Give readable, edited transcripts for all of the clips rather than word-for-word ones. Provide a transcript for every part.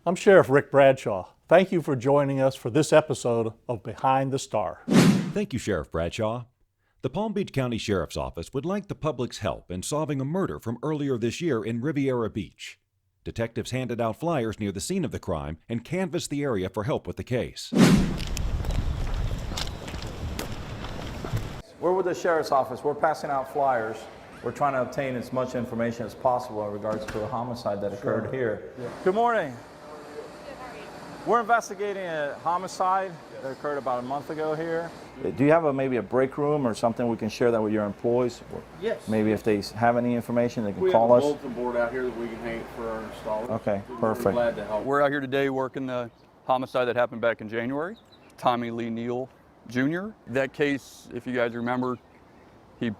I'm Sheriff Rick Bradshaw. Thank you for joining us for this episode of Behind the Star. Thank you, Sheriff Bradshaw. The Palm Beach County Sheriff's Office would like the public's help in solving a murder from earlier this year in Riviera Beach. Detectives handed out flyers near the scene of the crime and canvassed the area for help with the case. We're with the Sheriff's Office. We're passing out flyers. We're trying to obtain as much information as possible in regards to a homicide that occurred here. Yeah. Good morning. We're investigating a homicide that occurred about a month ago here. Do you have maybe a break room or something we can share that with your employees? Yes. Maybe if they have any information, they can call us. We have a bulletin board out here that we can hang for our installers. Okay, perfect. We're glad to help. We're out here today working the homicide that happened back in January. Tommy Lee Neal Jr. That case, if you guys remember, he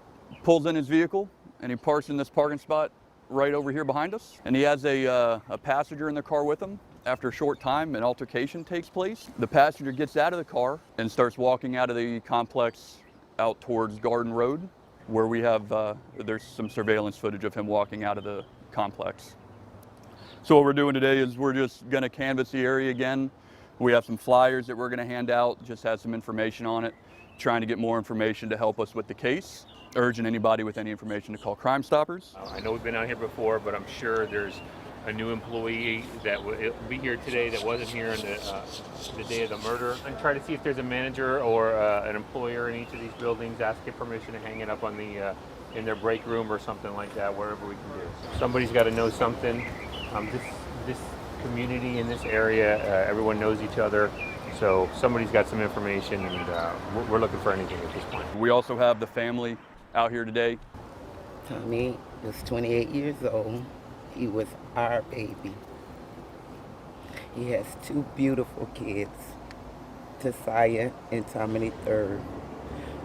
pulls in his vehicle and he parks in this parking spot right over here behind us. And he has a passenger in the car with him. After a short time, an altercation takes place. The passenger gets out of the car and starts walking out of the complex out towards Garden Road, where we have, there's some surveillance footage of him walking out of the complex. So what we're doing today is we're just gonna canvass the area again. We have some flyers that we're gonna hand out, just has some information on it, trying to get more information to help us with the case. Urging anybody with any information to call Crime Stoppers. I know we've been out here before, but I'm sure there's a new employee that will be here today that wasn't here on the day of the murder. And try to see if there's a manager or an employer in each of these buildings asking permission to hang it up on the in their break room or something like that, wherever we can do. Somebody's got to know something. This community in this area, everyone knows each other. So somebody's got some information, and we're looking for anything at this point. We also have the family out here today. Tommy was 28 years old. He was our baby. He has two beautiful kids, Tasiah and Tommy III,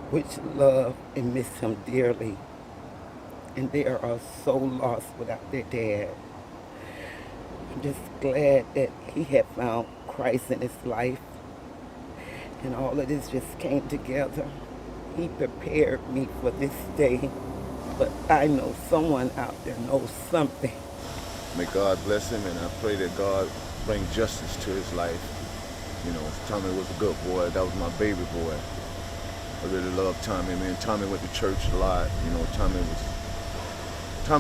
which love and miss him dearly. And they are so lost without their dad. I'm just glad that he had found Christ in his life. And all of this just came together. He prepared me for this day. But I know someone out there knows something. May God bless him, and I pray that God bring justice to his life. You know, Tommy was a good boy. That was my baby boy. I really loved Tommy. I mean, Tommy went to church a lot. You know, Tommy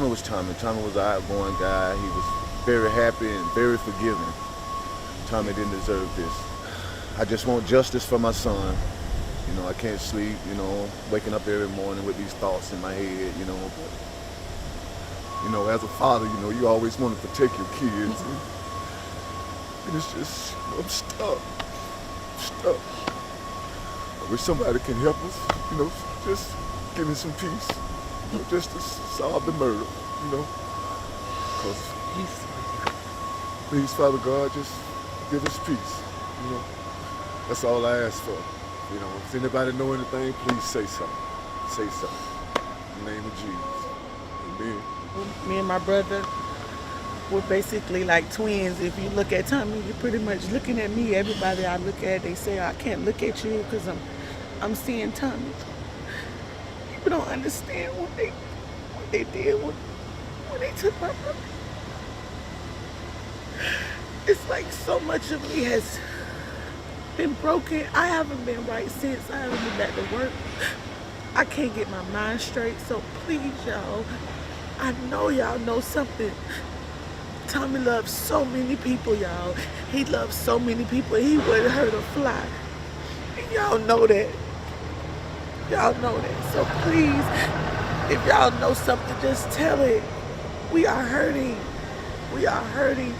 was Tommy. Tommy was an outgoing guy. He was very happy and very forgiving. Tommy didn't deserve this. I just want justice for my son. You know, I can't sleep, you know, waking up every morning with these thoughts in my head, you know. But, you know, as a father, you know, you always want to protect your kids. And it's just, I'm stuck. I wish somebody can help us, you know, just give me some peace, you know, just to solve the murder, you know. Because, please, Father God, just give us peace, you know. That's all I ask for. You know, if anybody know anything, please say something. Say something. In the name of Jesus. Amen. Me and my brother, we're basically like twins. If you look at Tommy, you're pretty much looking at me. Everybody I look at, they say, I can't look at you because I'm seeing Tommy. People don't understand what they did when they took my brother. It's like so much of me has been broken. I haven't been right since. I haven't been back to work. I can't get my mind straight. So please, y'all, I know y'all know something. Tommy loves so many people, y'all. He loves so many people. He wouldn't hurt a fly. And y'all know that. Y'all know that. So please, if y'all know something, just tell it. We are hurting. We are hurting.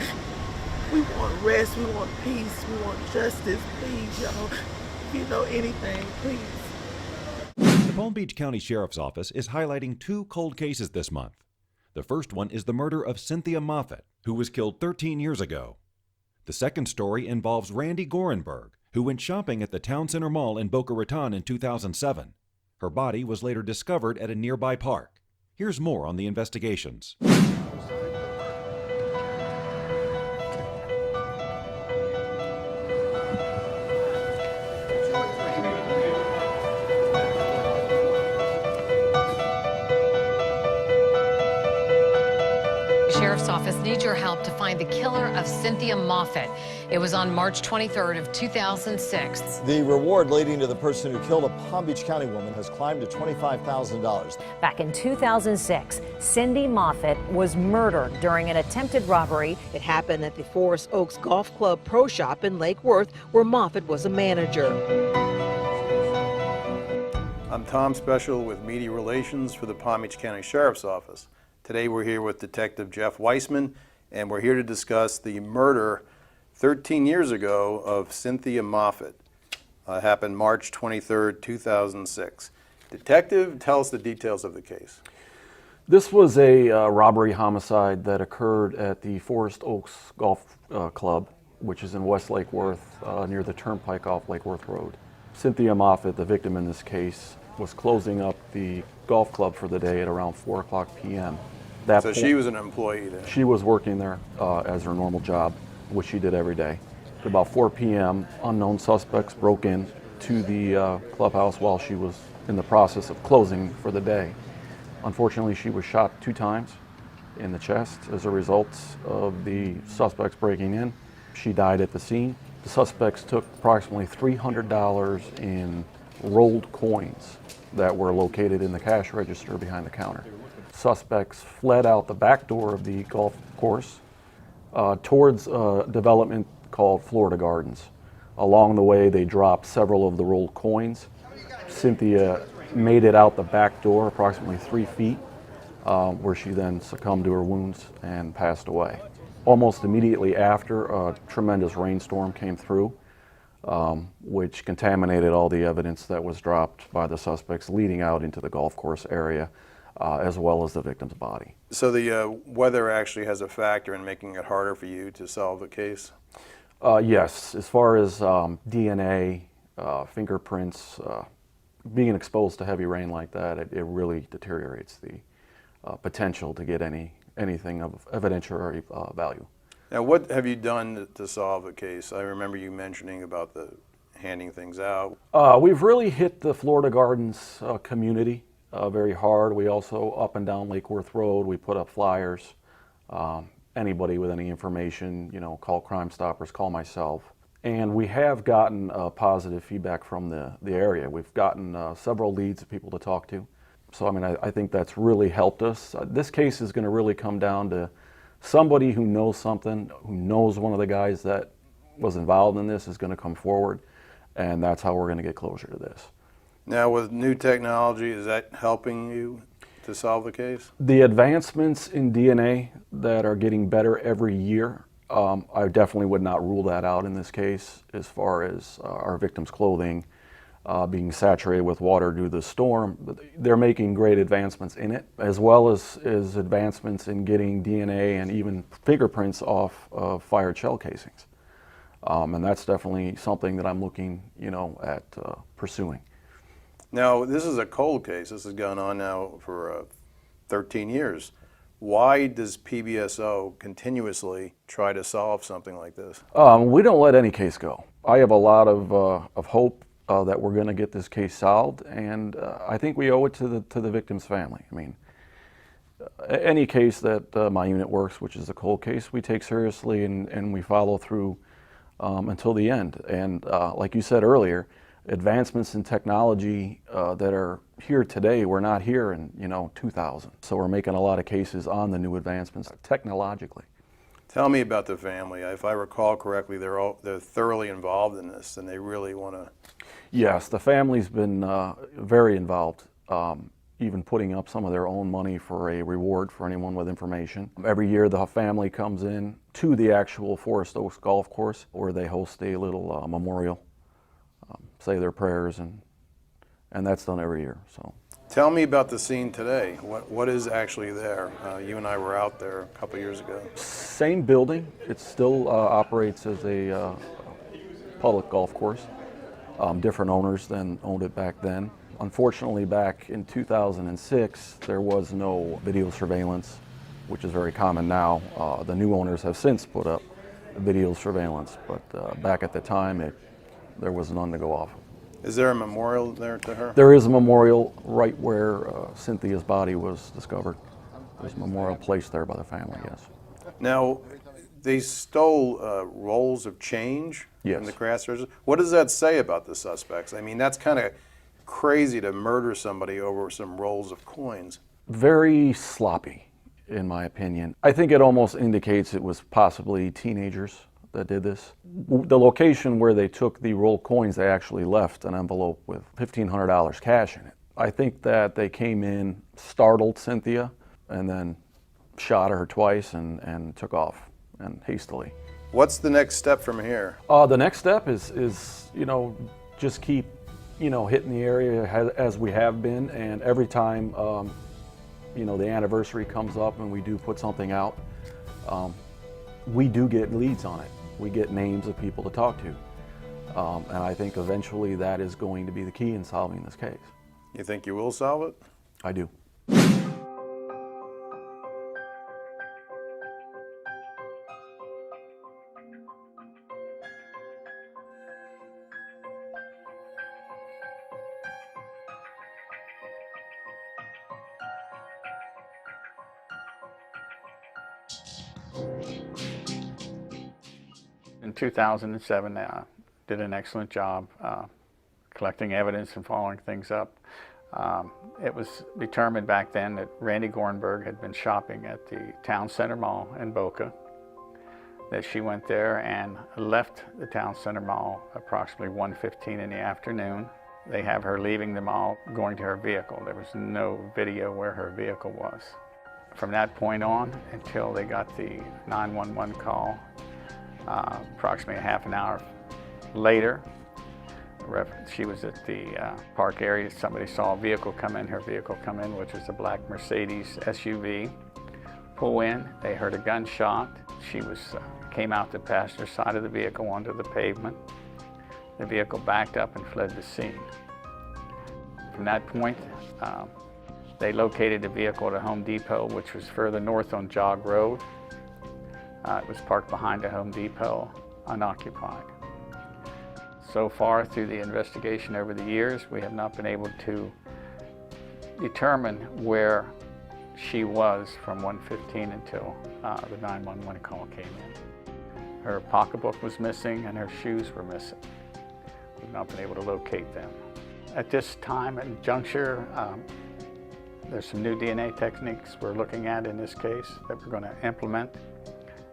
We want rest, we want peace, we want justice. Please, y'all, if you know anything, please. The Palm Beach County Sheriff's Office is highlighting two cold cases this month. The first one is the murder of Cynthia Moffett, who was killed 13 years ago. The second story involves Randy Gorenberg, who went shopping at the Town Center Mall in Boca Raton in 2007. Her body was later discovered at a nearby park. Here's more on the investigations. Sheriff's Office needs your help to find the killer of Cynthia Moffett. It was on March 23rd of 2006. The reward leading to the person who killed a Palm Beach County woman has climbed to $25,000. Back in 2006, Cindy Moffett was murdered during an attempted robbery. It happened at the Forest Oaks Golf Club Pro Shop in Lake Worth, where Moffett was a manager. I'm Tom Special with Media Relations for the Palm Beach County Sheriff's Office. Today we're here with Detective Jeff Weissman, and we're here to discuss the murder 13 years ago of Cynthia Moffett. Happened March 23rd, 2006. Detective, tell us the details of the case. This was a robbery homicide that occurred at the Forest Oaks Golf Club, which is in West Lake Worth, near the turnpike off Lake Worth Road. Cynthia Moffett, the victim in this case, was closing up the golf club for the day at around 4 o'clock p.m. So she was an employee there? She was working there as her normal job, which she did every day. At about 4 p.m., unknown suspects broke in to the clubhouse while she was in the process of closing for the day. Unfortunately, she was shot 2 times in the chest as a result of the suspects breaking in. She died at the scene. The suspects took approximately $300 in rolled coins that were located in the cash register behind the counter. Suspects fled out the back door of the golf course towards a development called Florida Gardens. Along the way, they dropped several of the rolled coins. Cynthia made it out the back door approximately 3 feet, where she then succumbed to her wounds and passed away. Almost immediately after, a tremendous rainstorm came through, which contaminated all the evidence that was dropped by the suspects leading out into the golf course area, as well as the victim's body. So the weather actually has a factor in making it harder for you to solve the case? Yes, as far as DNA, fingerprints, being exposed to heavy rain like that, it really deteriorates the potential to get anything of evidentiary value. Now, what have you done to solve the case? I remember you mentioning about the handing things out. We've really hit the Florida Gardens community very hard. We also, up and down Lake Worth Road, we put up flyers. Anybody with any information, call Crime Stoppers, call myself. And we have gotten positive feedback from the area. We've gotten several leads of people to talk to. So, I think that's really helped us. This case is going to really come down to somebody who knows something, who knows one of the guys that was involved in this is going to come forward, and that's how we're going to get closure to this. Now, with new technology, is that helping you to solve the case? The advancements in DNA that are getting better every year, I definitely would not rule that out in this case, as far as our victim's clothing being saturated with water due to the storm. They're making great advancements in it, as well as advancements in getting DNA and even fingerprints off of fired shell casings. And that's definitely something that I'm looking, at pursuing. Now, this is a cold case. This has gone on now for 13 years. Why does PBSO continuously try to solve something like this? We don't let any case go. I have a lot of hope that we're going to get this case solved, and I think we owe it to the victim's family. Any case that my unit works, which is a cold case, we take seriously and we follow through until the end. And like you said earlier, advancements in technology that are here today were not here in 2000. So we're making a lot of cases on the new advancements technologically. Tell me about the family. If I recall correctly, they're thoroughly involved in this, and they really want to. Yes, the family's been very involved, even putting up some of their own money for a reward for anyone with information. Every year the family comes in to the actual Forest Oaks golf course, where they host a little memorial, say their prayers, and that's done every year. So, tell me about the scene today. What is actually there? You and I were out there a couple years ago. Same building. It still operates as a public golf course. Different owners than owned it back then. Unfortunately, back in 2006, there was no video surveillance, which is very common now. The new owners have since put up video surveillance, but back at the time, there was none to go off of. Is there a memorial there to her? There is a memorial right where Cynthia's body was discovered. there's a memorial placed there by the family, yes. Now, they stole rolls of change Yes. from the cash register. What does that say about the suspects? I mean, that's kind of crazy to murder somebody over some rolls of coins. Very sloppy, in my opinion. I think it almost indicates it was possibly teenagers that did this. The location where they took the roll coins, they actually left an envelope with $1,500 cash in it. I think that they came in, startled Cynthia, and then shot her twice and took off, and hastily. What's the next step from here? The next step is just keep, hitting the area as we have been, and every time, the anniversary comes up and we do put something out, we do get leads on it. We get names of people to talk to. And I think eventually that is going to be the key in solving this case. You think you will solve it? I do. In 2007, did an excellent job collecting evidence and following things up. It was determined back then that Randy Gornberg had been shopping at the Town Center Mall in Boca, that she went there and left the Town Center Mall approximately 1:15 in the afternoon. They have her leaving the mall, going to her vehicle. There was no video where her vehicle was. From that point on until they got the 911 call, approximately a half an hour later, she was at the park area. Somebody saw a vehicle come in, her vehicle come in, which was a black Mercedes SUV. Pull in, they heard a gunshot. She came out the passenger side of the vehicle onto the pavement. The vehicle backed up and fled the scene. From that point, they located the vehicle at a Home Depot, which was further north on Jog Road. It was parked behind a Home Depot, unoccupied. So far, through the investigation over the years, we have not been able to determine where she was from 1:15 until the 911 call came in. Her pocketbook was missing and her shoes were missing. We've not been able to locate them. At this time and juncture, there's some new DNA techniques we're looking at in this case that we're going to implement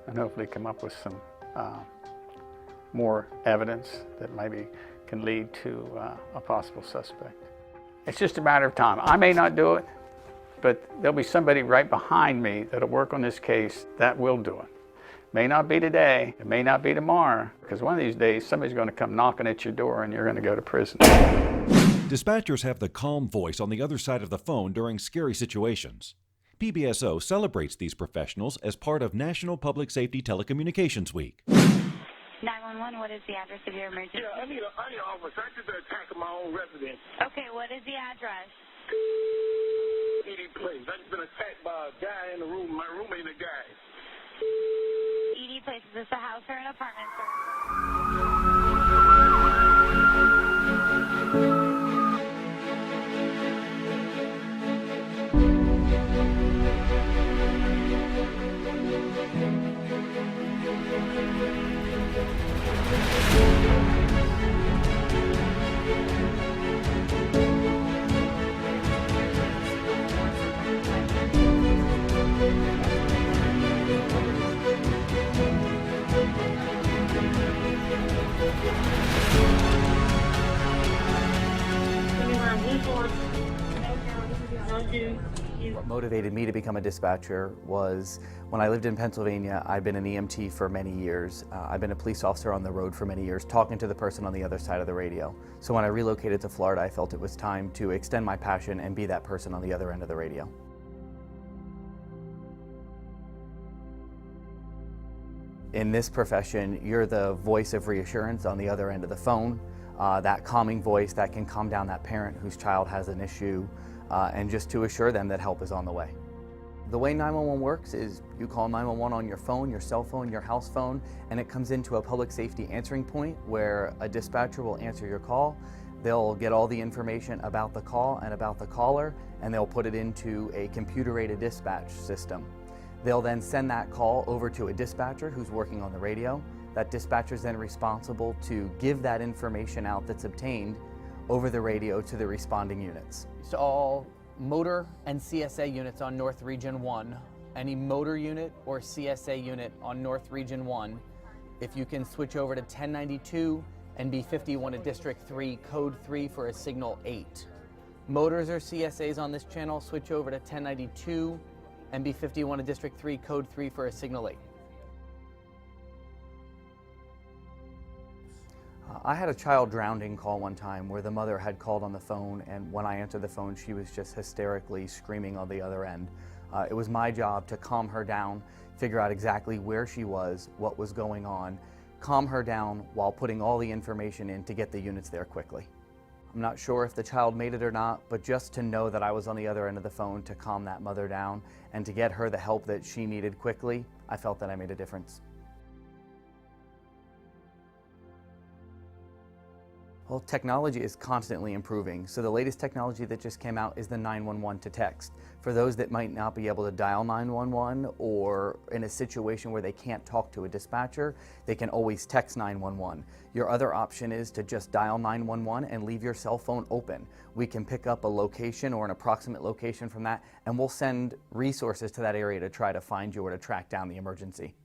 and hopefully come up with some more evidence that maybe can lead to a possible suspect. It's just a matter of time. I may not do it, but there'll be somebody right behind me that'll work on this case that will do it. May not be today, it may not be tomorrow, because one of these days somebody's going to come knocking at your door and you're going to go to prison. Dispatchers have the calm voice on the other side of the phone during scary situations. PBSO celebrates these professionals as part of National Public Safety Telecommunications Week. 911, what is the address of your emergency? Yeah, I need an officer. I just attack my own residence. Okay, what is the address? Edie Place. I just been attacked by a guy in the room. My roommate and a guy. Edie Place, is this a house or an apartment, sir? What motivated me to become a dispatcher was when I lived in Pennsylvania, I'd been an EMT for many years. I've been a police officer on the road for many years, talking to the person on the other side of the radio. So when I relocated to Florida, I felt it was time to extend my passion and be that person on the other end of the radio. In this profession, you're the voice of reassurance on the other end of the phone, that calming voice that can calm down that parent whose child has an issue, and just to assure them that help is on the way. The way 911 works is you call 911 on your phone, your cell phone, your house phone, and it comes into a public safety answering point where a dispatcher will answer your call. They'll get all the information about the call and about the caller, and they'll put it into a computer-aided dispatch system. They'll then send that call over to a dispatcher who's working on the radio. That dispatcher is then responsible to give that information out that's obtained over the radio to the responding units. To all motor and CSA units on North Region 1, any motor unit or CSA unit on North Region 1, if you can switch over to 1092 and B51 to District 3, Code 3 for a signal 8. Motors or CSAs on this channel, switch over to 1092 and B51 to District 3, Code 3 for a signal 8. I had a child drowning call one time where the mother had called on the phone, and when I answered the phone, she was just hysterically screaming on the other end. It was my job to calm her down, figure out exactly where she was, what was going on, calm her down while putting all the information in to get the units there quickly. I'm not sure if the child made it or not, but just to know that I was on the other end of the phone to calm that mother down and to get her the help that she needed quickly, I felt that I made a difference. Well, technology is constantly improving, so the latest technology that just came out is the 911 to text. For those that might not be able to dial 911 or in a situation where they can't talk to a dispatcher, they can always text 911. Your other option is to just dial 911 and leave your cell phone open. We can pick up a location or an approximate location from that, and we'll send resources to that area to try to find you or to track down the emergency.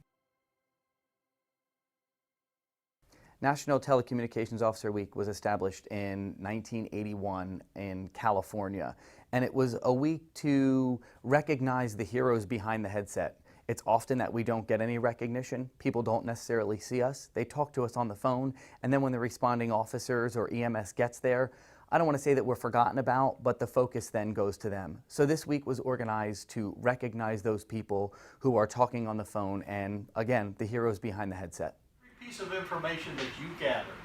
National Telecommunications Officer Week was established in 1981 in California, and it was a week to recognize the heroes behind the headset. It's often that we don't get any recognition. People don't necessarily see us. They talk to us on the phone, and then when the responding officers or EMS gets there, I don't want to say that we're forgotten about, but the focus then goes to them. So this week was organized to recognize those people who are talking on the phone and, again, the heroes behind the headset. Piece of information that you gather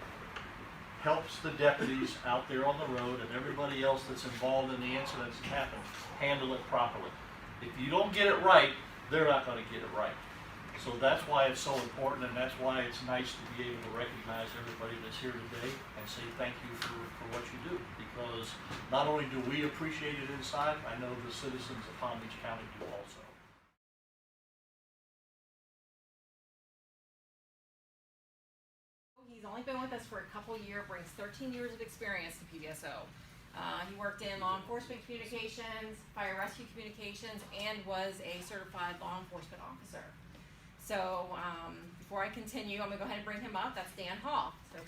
helps the deputies out there on the road and everybody else that's involved in the incidents that happen handle it properly. If you don't get it right, they're not going to get it right. So that's why it's so important, and that's why it's nice to be able to recognize everybody that's here today and say thank you for what you do, because not only do we appreciate it inside, I know the citizens of Palm Beach County do also. He's only been with us for a couple years, brings 13 years of experience to PBSO. He worked in law enforcement communications, fire rescue communications, and was a certified law enforcement officer. So before I continue, I'm going to go ahead and bring him up. That's Dan Hall. So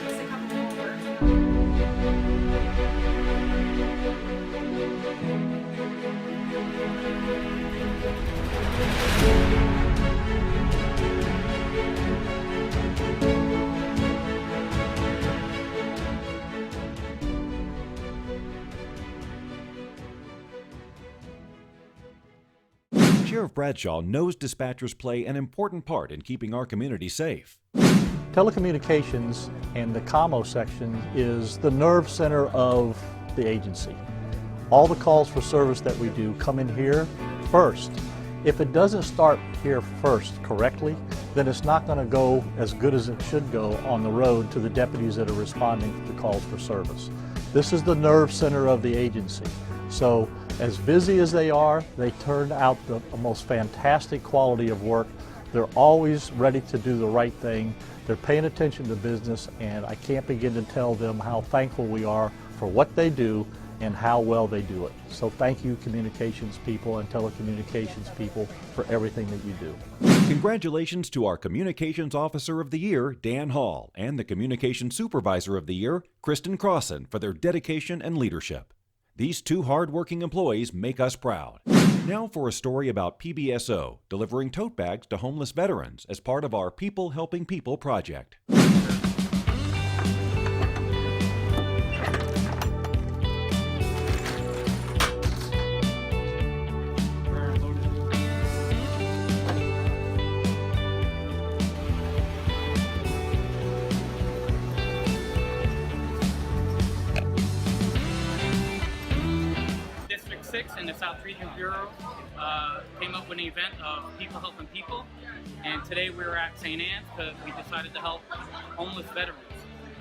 Just a couple more words. Sheriff Bradshaw knows dispatchers play an important part in keeping our community safe. Telecommunications and the commo section is the nerve center of the agency. All the calls for service that we do come in here first. If it doesn't start here first correctly, then it's not going to go as good as it should go on the road to the deputies that are responding to the calls for service. This is the nerve center of the agency. So as busy as they are, they turn out the most fantastic quality of work. They're always ready to do the right thing. They're paying attention to business, and I can't begin to tell them how thankful we are for what they do and how well they do it. So thank you, communications people and telecommunications people, for everything that you do. Congratulations to our Communications Officer of the Year, Dan Hall, and the Communications Supervisor of the Year, Kristen Crossan, for their dedication and leadership. These two hard-working employees make us proud. Now for a story about PBSO, delivering tote bags to homeless veterans as part of our People Helping People project. In the South Region Bureau. came up with an event of people helping people, and today we were at St. Anne's because we decided to help homeless veterans.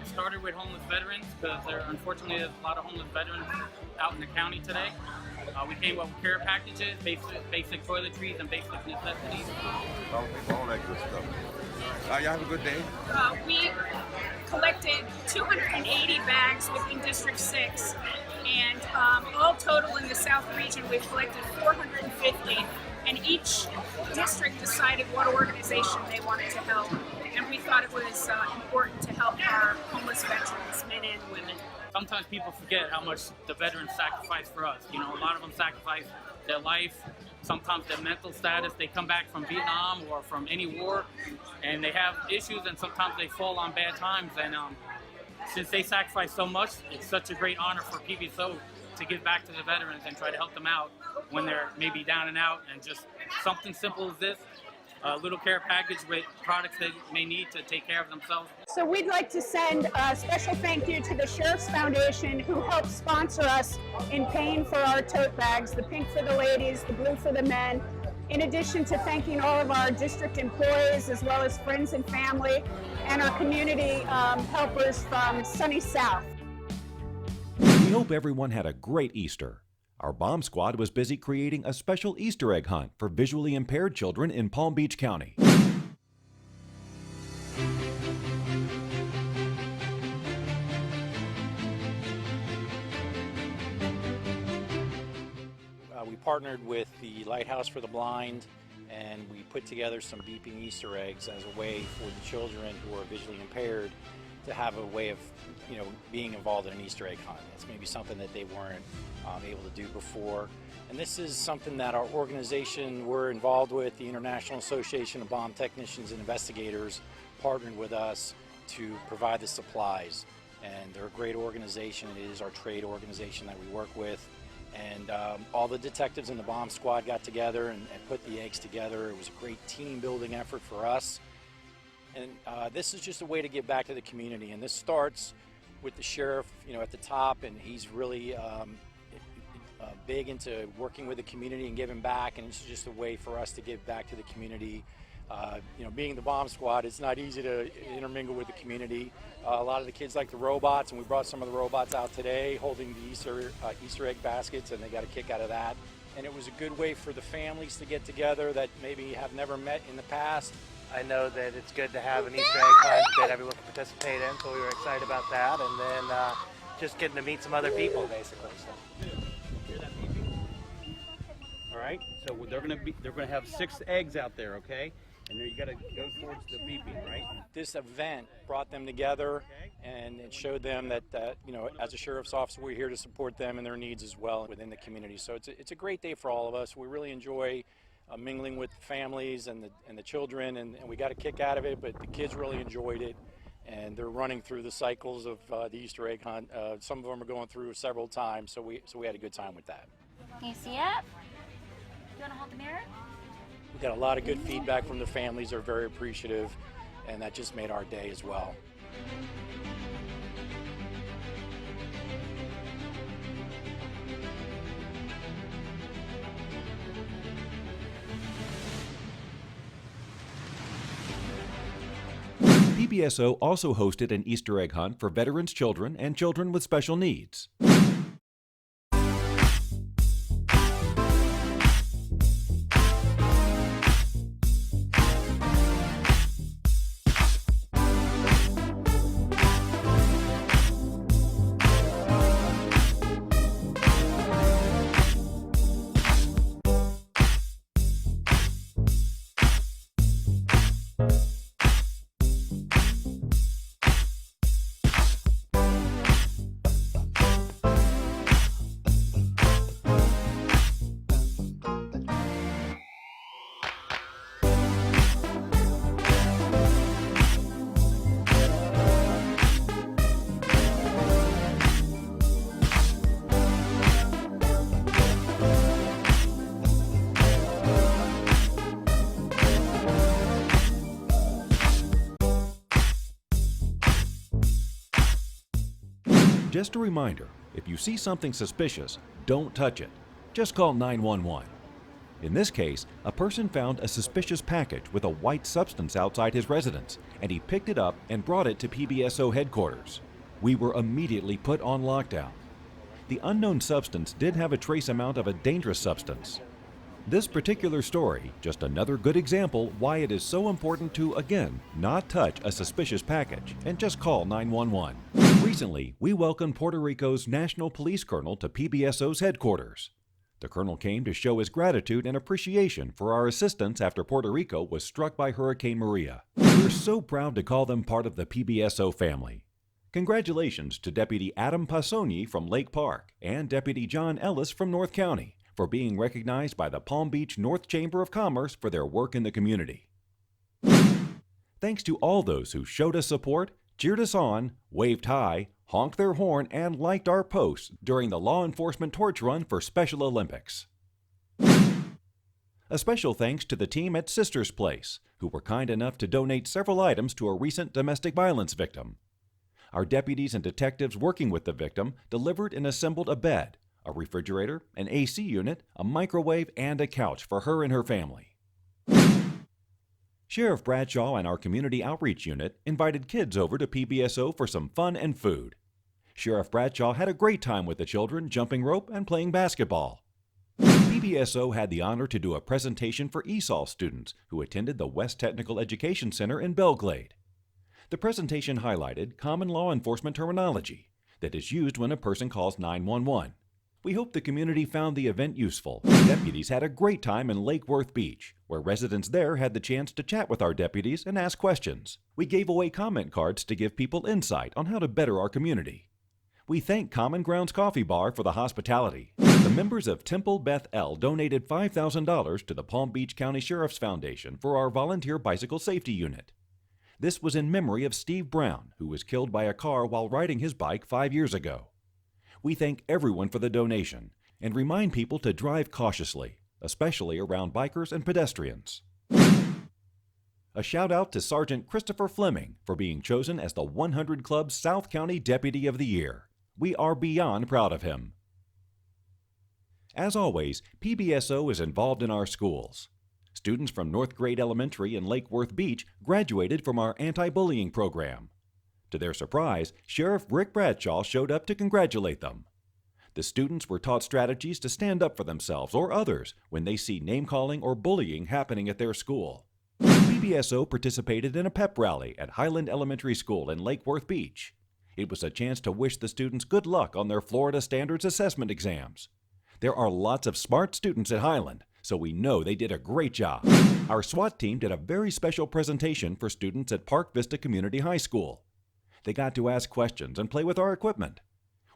It started with homeless veterans because unfortunately there's a lot of homeless veterans out in the county today. We came up with care packages, basic toiletries, and basic necessities. All that good stuff. Y'all have a good day. We collected 280 bags within District 6, and all total in the South region we've collected 450, and each district decided what organization they wanted to help, and we thought it was important to help our homeless veterans, men and women. Sometimes people forget how much the veterans sacrifice for us. You know, a lot of them sacrifice their life, sometimes their mental status. They come back from Vietnam or from any war, and they have issues, and sometimes they fall on bad times. And since they sacrifice so much, it's such a great honor for PBSO to give back to the veterans and try to help them out when they're maybe down and out. And just something simple as this, a little care package with products they may need to take care of themselves. So we'd like to send a special thank you to the Sheriff's Foundation, who helped sponsor us in paying for our tote bags, the pink for the ladies, the blue for the men, in addition to thanking all of our district employees as well as friends and family and our community helpers from sunny South. We hope everyone had a great Easter. Our bomb squad was busy creating a special Easter egg hunt for visually impaired children in Palm Beach County. We partnered with the Lighthouse for the Blind, and we put together some beeping Easter eggs as a way for the children who are visually impaired to have a way of, being involved in an Easter egg hunt. It's maybe something that they weren't able to do before. And this is something that our organization we're involved with, the International Association of Bomb Technicians and Investigators, partnered with us to provide the supplies. And they're a great organization. It is our trade organization that we work with. And all the detectives in the bomb squad got together and put the eggs together. It was a great team building effort for us. And this is just a way to give back to the community. And this starts with the sheriff, at the top, and he's really big into working with the community and giving back. And it's just a way for us to give back to the community. Being the bomb squad, it's not easy to intermingle with the community. A lot of the kids like the robots, and we brought some of the robots out today holding the Easter egg baskets, and they got a kick out of that. And it was a good way for the families to get together that maybe have never met in the past. I know that it's good to have an Easter egg hunt that everyone can participate in, so we were excited about that, and then just getting to meet some other people, basically. So. Hear that beeping? All right. So they're gonna have 6 eggs out there, okay? And then you gotta go towards the beeping, right? This event brought them together, and it showed them that as a sheriff's officer, we're here to support them and their needs as well within the community. So it's a great day for all of us. We really enjoy mingling with families and the children, and we got a kick out of it, but the kids really enjoyed it, and they're running through the cycles of the Easter egg hunt. Some of them are going through several times, so we had a good time with that. Can you see it? You want to hold the mirror? We got a lot of good feedback from the families. They're very appreciative, and that just made our day as well. PBSO also hosted an Easter egg hunt for veterans' children and children with special needs. Just a reminder, if you see something suspicious, don't touch it. Just call 911. In this case, a person found a suspicious package with a white substance outside his residence, and he picked it up and brought it to PBSO headquarters. We were immediately put on lockdown. The unknown substance did have a trace amount of a dangerous substance. This particular story, just another good example why it is so important to, again, not touch a suspicious package and just call 911. Recently, we welcomed Puerto Rico's National Police Colonel to PBSO's headquarters. The Colonel came to show his gratitude and appreciation for our assistance after Puerto Rico was struck by Hurricane Maria. We're so proud to call them part of the PBSO family. Congratulations to Deputy Adam Passoni from Lake Park and Deputy John Ellis from North County for being recognized by the Palm Beach North Chamber of Commerce for their work in the community. Thanks to all those who showed us support, cheered us on, waved hi, honked their horn, and liked our posts during the Law Enforcement Torch Run for Special Olympics. A special thanks to the team at Sister's Place, who were kind enough to donate several items to a recent domestic violence victim. Our deputies and detectives working with the victim delivered and assembled a bed, a refrigerator, an AC unit, a microwave, and a couch for her and her family. Sheriff Bradshaw and our Community Outreach Unit invited kids over to PBSO for some fun and food. Sheriff Bradshaw had a great time with the children jumping rope and playing basketball. PBSO had the honor to do a presentation for ESOL students who attended the West Technical Education Center in Belglade. The presentation highlighted common law enforcement terminology that is used when a person calls 911. We hope the community found the event useful. Deputies had a great time in Lake Worth Beach, where residents there had the chance to chat with our deputies and ask questions. We gave away comment cards to give people insight on how to better our community. We thank Common Grounds Coffee Bar for the hospitality. The members of Temple Beth El donated $5,000 to the Palm Beach County Sheriff's Foundation for our volunteer bicycle safety unit. This was in memory of Steve Brown, who was killed by a car while riding his bike 5 years ago. We thank everyone for the donation and remind people to drive cautiously, especially around bikers and pedestrians. A shout out to Sergeant Christopher Fleming for being chosen as the 100 Club South County Deputy of the Year. We are beyond proud of him. As always, PBSO is involved in our schools. Students from North Grade Elementary in Lake Worth Beach graduated from our anti-bullying program. To their surprise, Sheriff Rick Bradshaw showed up to congratulate them. The students were taught strategies to stand up for themselves or others when they see name-calling or bullying happening at their school. PBSO participated in a pep rally at Highland Elementary School in Lake Worth Beach. It was a chance to wish the students good luck on their Florida Standards Assessment exams. There are lots of smart students at Highland, so we know they did a great job. Our SWAT team did a very special presentation for students at Park Vista Community High School. They got to ask questions and play with our equipment.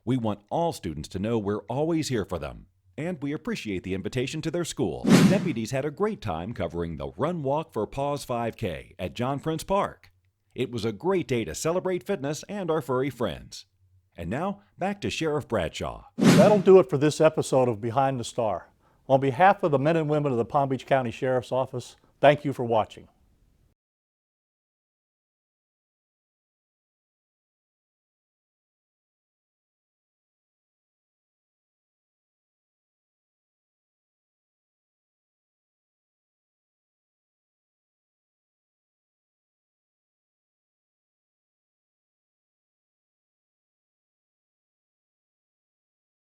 We want all students to know we're always here for them, and we appreciate the invitation to their school. Deputies had a great time covering the Run Walk for Paws 5K at John Prince Park. It was a great day to celebrate fitness and our furry friends. And now, back to Sheriff Bradshaw. That'll do it for this episode of Behind the Star. On behalf of the men and women of the Palm Beach County Sheriff's Office, thank you for watching.